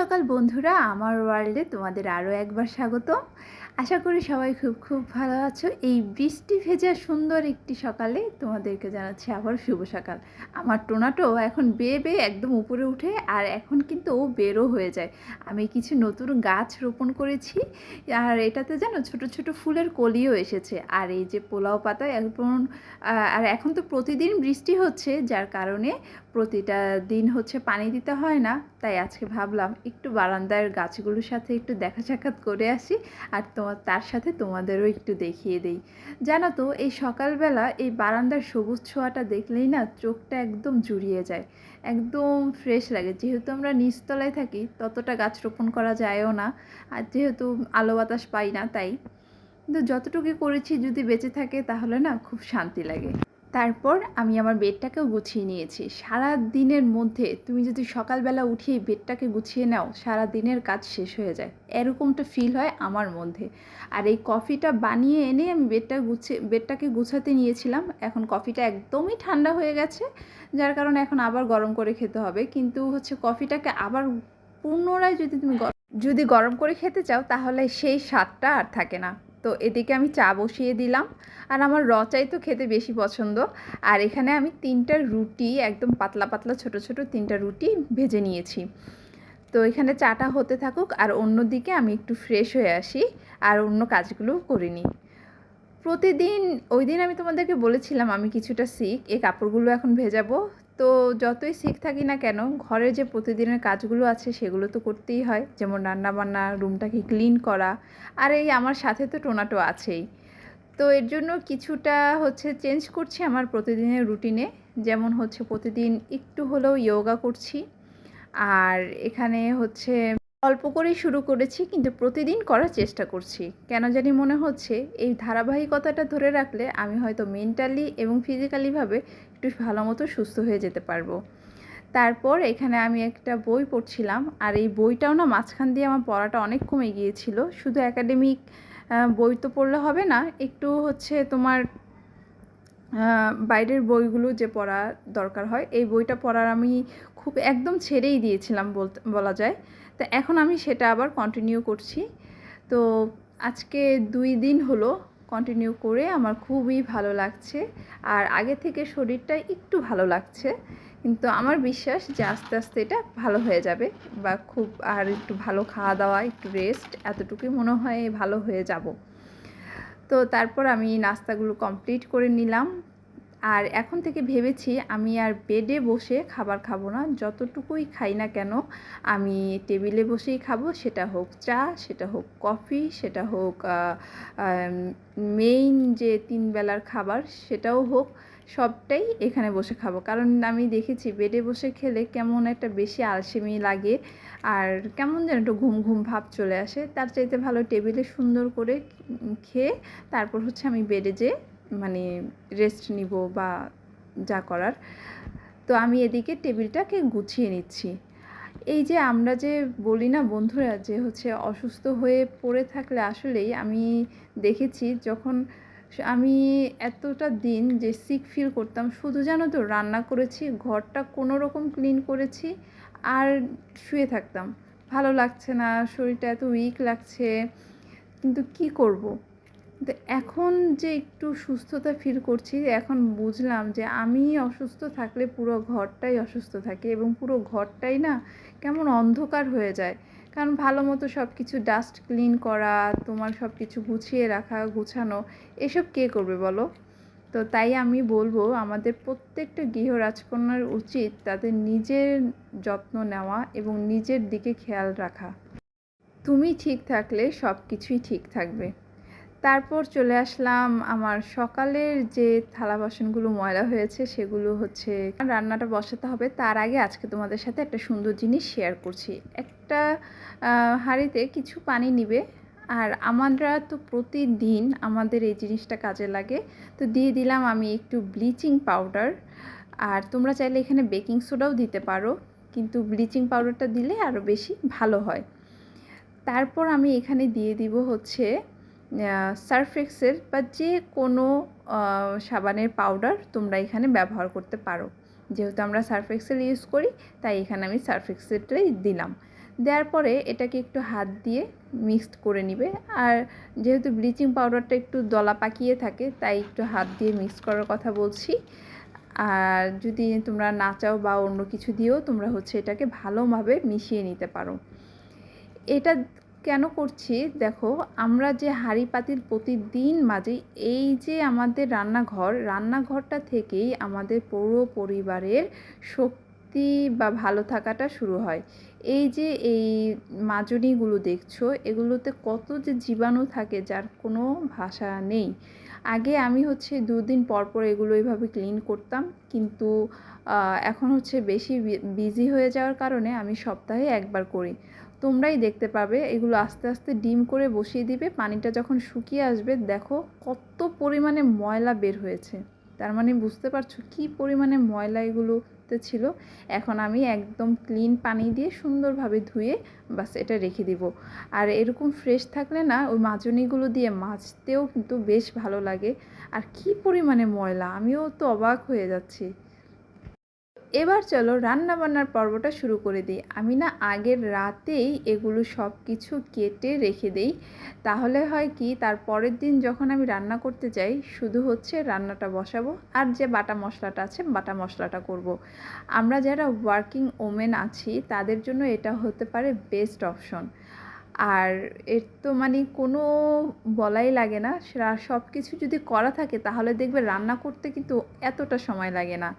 সকাল বন্ধুরা, আমার ওয়ার্ল্ডে তোমাদের আরও একবার স্বাগত। আশা করি সবাই খুব খুব ভালো আছো। এই বৃষ্টি ভেজা সুন্দর একটি সকালে তোমাদেরকে জানাচ্ছি আবার শুভ সকাল। আমার টোনাটো এখন বেয়ে বেয়ে একদম উপরে উঠে, আর এখন কিন্তু ও বেরও হয়ে যায়। আমি কিছু নতুন গাছ রোপণ করেছি, আর এটাতে যেন ছোট ছোট ফুলের কলিও এসেছে। আর এই যে পোলাও পাতা আর এখন তো প্রতিদিন বৃষ্টি হচ্ছে, যার কারণে প্রতিটা দিন হচ্ছে পানি দিতে হয় না। তাই আজকে ভাবলাম একটু বারান্দার গাছগুলোর সাথে একটু দেখা সাক্ষাৎ করে আসি, আর তার সাথে তোমাদেরও একটু দেখিয়ে দেই। জানো তো, এই সকালবেলা এই বারান্দার সবুজ ছোঁয়াটা দেখলেই না চোখটা একদম জুড়িয়ে যায়, একদম ফ্রেশ লাগে। যেহেতু আমরা নিচতলায় থাকি, ততটা গাছ রোপণ করা যায়ও না, আর যেহেতু আলো বাতাস পাই না, তাই কিন্তু যতটুকু করেছি যদি বেঁচে থাকে তাহলে না খুব শান্তি লাগে। তারপর আমি আমার বেডটাকেও গুছিয়ে নিয়েছি। সারা দিনের মধ্যে তুমি যদি সকালবেলা উঠিয়ে বেডটাকে গুছিয়ে নাও, সারা দিনের কাজ শেষ হয়ে যায়, এরকমটা ফিল হয় আমার মধ্যে। আর এই কফিটা বানিয়ে এনে আমি বেডটাকে গুছাতে নিয়েছিলাম। এখন কফিটা একদমই ঠান্ডা হয়ে গেছে, যার কারণে এখন আবার গরম করে খেতে হবে। কিন্তু হচ্ছে কফিটাকে আবার পুনরায় যদি গরম করে খেতে চাও, তাহলে সেই স্বাদটা আর থাকে না। তো এদিকে আমি চা বসিয়ে দিলাম, আর আমার চাই তো খেতে বেশি পছন্দ। আর এখানে আমি 3টা রুটি, একদম পাতলা পাতলা ছোট ছোট 3টা রুটি ভেজে নিয়েছি। তো এখানে চাটা হতে থাকুক, আর অন্যদিকে আমি একটু ফ্রেশ হয়ে আসি আর অন্য কাজগুলো করে নিই। প্রতিদিন ওই দিন আমি তোমাদেরকে বলেছিলাম আমি কিছুটা শিখ, এই কাপড়গুলো এখন ভেজাবো। তো যতই শিখ থাকি না কেন, ঘরের যে প্রতিদিনের কাজগুলো আছে সেগুলো তো করতেই হয়, যেমন রান্নাবান্না, রুমটাকে ক্লিন করা। আর এই আমার সাথে তো টোনাটো আছেই। তো এর জন্য কিছুটা হচ্ছে চেঞ্জ করছি আমার প্রতিদিনের রুটিনে। যেমন হচ্ছে প্রতিদিন একটু হলেও যোগা করছি, আর এখানে হচ্ছে অল্প করেই শুরু করেছি, কিন্তু প্রতিদিন করার চেষ্টা করছি। কেন জানি মনে হচ্ছে এই ধারাবাহিকতাটা ধরে রাখলে আমি হয়তো মেন্টালি এবং ফিজিক্যালিভাবে একটু ভালো মতো সুস্থ হয়ে যেতে পারবো। তারপর এখানে আমি একটা বই পড়ছিলাম, আর এই বইটাও না মাঝখান দিয়ে আমার পড়াটা অনেক কমে গিয়েছিল। শুধু একাডেমিক বই তো পড়লে হবে না, একটু হচ্ছে তোমার বাইরের বইগুলো যে পড়া দরকার হয়, এই বইটা পড়ার আমি খুব একদম ছেড়েই দিয়েছিলাম বলা যায়। তো এখন আমি সেটা আবার কন্টিনিউ করছি। তো আজকে 2 দিন হলো কন্টিনিউ করে আমার খুবই ভালো লাগছে, আর আগে থেকে শরীরটা একটু ভালো লাগছে। কিন্তু আমার বিশ্বাস যে আস্তে আস্তে এটা ভালো হয়ে যাবে, বা খুব আর একটু ভালো খাওয়া দাওয়া, একটু রেস্ট, এতটুকুই মনে হয় ভালো হয়ে যাব। তো তারপর আমি নাস্তাগুলো কমপ্লিট করে নিলাম। আর এখন থেকে ভেবেছি আমি আর বেডে বসে খাবার খাবো না। যতটুকুই খাই না কেন, আমি টেবিলে বসেই খাবো। সেটা হোক চা, সেটা হোক কফি, সেটা হোক মেইন যে 3 বেলার খাবার সেটাও হোক, সবটাই এখানে বসে খাবো। কারণ আমি দেখেছি বেডে বসে খেলে কেমন একটা বেশি আলসেমি লাগে, আর কেমন যেন একটু ঘুম ঘুম ভাব চলে আসে। তার চাইতে ভালো টেবিলে সুন্দর করে খেয়ে তারপর হচ্ছে আমি বেডে যেয়ে মানে রেস্ট নিব বা যা করার। তো আমি এদিকে টেবিলটাকে গুছিয়ে নিচ্ছি। এই যে আমরা যে বলি না বন্ধুরা, যে হচ্ছে অসুস্থ হয়ে পড়ে থাকলে আসলেই আমি দেখেছি, যখন আমি এতটা দিন যে সিক ফিল করতাম, শুধু জানো তো রান্না করেছি, ঘরটা কোনো রকম ক্লিন করেছি, আর শুয়ে থাকতাম। ভালো লাগছে না, শরীরটা এত উইক লাগছে, কিন্তু কি করব। তো এখন যে একটু সুস্থতা ফিল করছি, এখন বুঝলাম যে আমি অসুস্থ থাকলে পুরো ঘরটাই অসুস্থ থাকে, এবং পুরো ঘরটাই না কেমন অন্ধকার হয়ে যায়। কারণ ভালো মতো সব কিছু ডাস্ট ক্লিন করা, তোমার সব কিছু গুছিয়ে রাখা, গুছানো, এসব কে করবে বলো? তো তাই আমি বলবো আমাদের প্রত্যেকটা গৃহ রাজকন্যার উচিত তাদের নিজের যত্ন নেওয়া এবং নিজের দিকে খেয়াল রাখা। তুমি ঠিক থাকলে সব কিছুই ঠিক থাকবে। তারপর চলে আসলাম আমার সকালের যে থালা বাসনগুলো ময়লা হয়েছে সেগুলো হচ্ছে রান্নাটা বসাতে হবে। তার আগে আজকে তোমাদের সাথে একটা সুন্দর জিনিস শেয়ার করছি। একটা হাঁড়িতে কিছু পানি নিবে, আর আমরা তো প্রতিদিন আমাদের এই জিনিসটা কাজে লাগে। তো দিয়ে দিলাম আমি একটু ব্লিচিং পাউডার, আর তোমরা চাইলে এখানে বেকিং সোডাও দিতে পারো, কিন্তু ব্লিচিং পাউডারটা দিলে আরও বেশি ভালো হয়। তারপর আমি এখানে দিয়ে দিব হচ্ছে সার্ফ এক্সেল বা যে কোনো সাবানের পাউডার তোমরা এখানে ব্যবহার করতে পারো। যেহেতু আমরা সার্ফ এক্সেল ইউজ করি, তাই এখানে আমি সার্ফ এক্সেলটাই দিলাম। দেওয়ার পরে এটাকে একটু হাত দিয়ে মিক্সড করে নিবে। আর যেহেতু ব্লিচিং পাউডারটা একটু দলা পাকিয়ে থাকে, তাই একটু হাত দিয়ে মিক্স করার কথা বলছি। আর যদি তোমরা না চাও বা অন্য কিছু দিয়েও তোমরা হচ্ছে এটাকে ভালোভাবে মিশিয়ে নিতে পারো। এটা কেন করছি দেখো, আমরা যে হাঁড়ি পাতিল প্রতিদিন মাজি, এই যে আমাদের রান্নাঘরটা থেকেই আমাদের পুরো পরিবারের শক্তি বা ভালো থাকাটা শুরু হয়। এই যে এই মাজনিগুলো দেখছো, এগুলোতে কত যে জীবাণু থাকে যার কোনো ভাষা নেই। আগে আমি হচ্ছে 2 দিন পর পর এগুলো এইভাবে ক্লিন করতাম, কিন্তু এখন হচ্ছে বেশি বিজি হয়ে যাওয়ার কারণে আমি সপ্তাহে একবার করি। তোমরাই দেখতে পাবে এগুলো আস্তে আস্তে ডিম করে বসিয়ে দিবে, পানিটা যখন শুকিয়ে আসবে দেখো কত পরিমাণে ময়লা বের হয়েছে। তার মানে বুঝতে পারছো কী পরিমাণে ময়লা এগুলোতে ছিল। এখন আমি একদম ক্লিন পানি দিয়ে সুন্দরভাবে ধুয়ে বাস এটা রেখে দিব। আর এরকম ফ্রেশ থাকলে না ওই মাজনিগুলো দিয়ে মাজতেও কিন্তু বেশ ভালো লাগে। আর কী পরিমাণে ময়লা, আমিও তো অবাক হয়ে যাচ্ছি। এবার চলো রান্না বান্নার পর্বটা শুরু করে দিই। আমি না আগের রাতেই এগুলো সব কিছু কেটে রেখে দেই, তাহলে হয় কি তার পরের দিন যখন আমি রান্না করতে যাই শুধু হচ্ছে রান্নাটা বসাবো আর যে বাটা মশলাটা আছে বাটা মশলাটা করব। আমরা যারা ওয়ার্কিং ওমেন আছি তাদের জন্য এটা হতে পারে বেস্ট অপশন। আর এর তো মানে কোনো বলাই লাগে না, সব কিছু যদি করা থাকে তাহলে দেখবে রান্না করতে কিন্তু এতটা সময় লাগে না।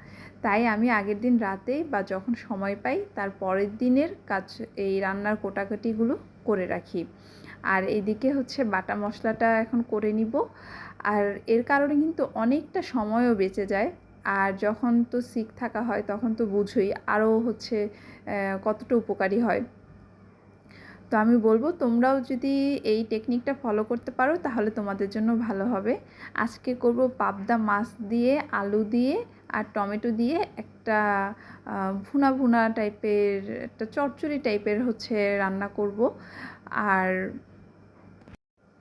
তাই আমি আগের দিন রাতেই বা যখন সময় পাই তার পরের দিনের কাজ এই রান্নার কোটাকুটিগুলো করে রাখি। আর এদিকে হচ্ছে বাটা মশলাটা এখন করে নিব। আর এর কারণে কিন্তু অনেকটা সময়ও বেঁচে যায়। আর যখন তো সিক থাকা হয় তখন তো বুঝোই আরও হচ্ছে কতটা উপকারী হয়। তো আমি বলবো তোমরাও যদি এই টেকনিকটা ফলো করতে পারো তাহলে তোমাদের জন্য ভালো হবে। আজকে করব পাবদা মাছ দিয়ে, আলু দিয়ে আর টমেটো দিয়ে একটা ভুনা ভুনা টাইপের, একটা চচ্চড়ি টাইপের হচ্ছে রান্না করব। আর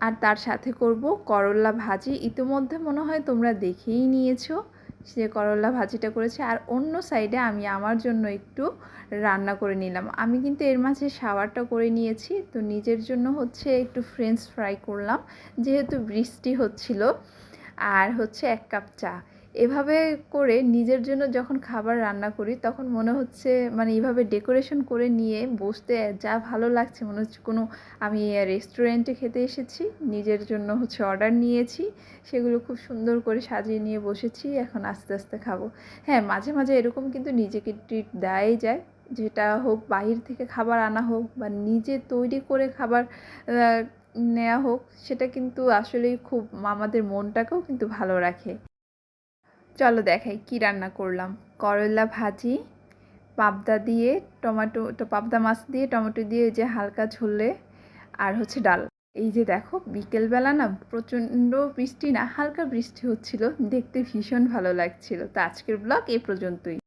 আর তার সাথে করব করলা ভাজি। ইতিমধ্যে মনে হয় তোমরা দেখেই নিয়েছো সে করলা ভাজিটা করেছে। আর অন্য সাইডে আমি আমার জন্য একটু রান্না করে নিলাম। আমি কিন্তু এর মাঝে শাওয়ারটা করে নিয়েছি, তো নিজের জন্য হচ্ছে একটু ফ্রেঞ্চ ফ্রাই করলাম যেহেতু বৃষ্টি হচ্ছিল। আর হচ্ছে 1 কাপ চা। এভাবে করে নিজের জন্য যখন খাবার রান্না করি তখন মনে হচ্ছে মানে এইভাবে ডেকোরেশন করে নিয়ে বসতে যা ভালো লাগছে, মনে হচ্ছে কোনো আমি রেস্টুরেন্টে খেতে এসেছি, নিজের জন্য হচ্ছে অর্ডার নিয়েছি, সেগুলো খুব সুন্দর করে সাজিয়ে নিয়ে বসেছি, এখন আস্তে আস্তে খাবো। হ্যাঁ, মাঝে মাঝে এরকম কিন্তু নিজেকে ট্রিট দেওয়াই যায়, যেটা হোক বাহির থেকে খাবার আনা হোক বা নিজে তৈরি করে খাবার নেওয়া হোক, সেটা কিন্তু আসলেই খুব আমাদের মনটাকেও কিন্তু ভালো রাখে। চলো দেখাই কি রান্না করলাম। করলা ভাজি, পাবদা দিয়ে পাবদা মাছ দিয়ে টমেটো দিয়ে যে হালকা ঝোলে, আর হচ্ছে ডাল। এই যে দেখো বিকেলবেলা না প্রচণ্ড বৃষ্টি না, হালকা বৃষ্টি হচ্ছিল, দেখতে ভীষণ ভালো লাগছিল। তো আজকের ব্লগ এই পর্যন্তই।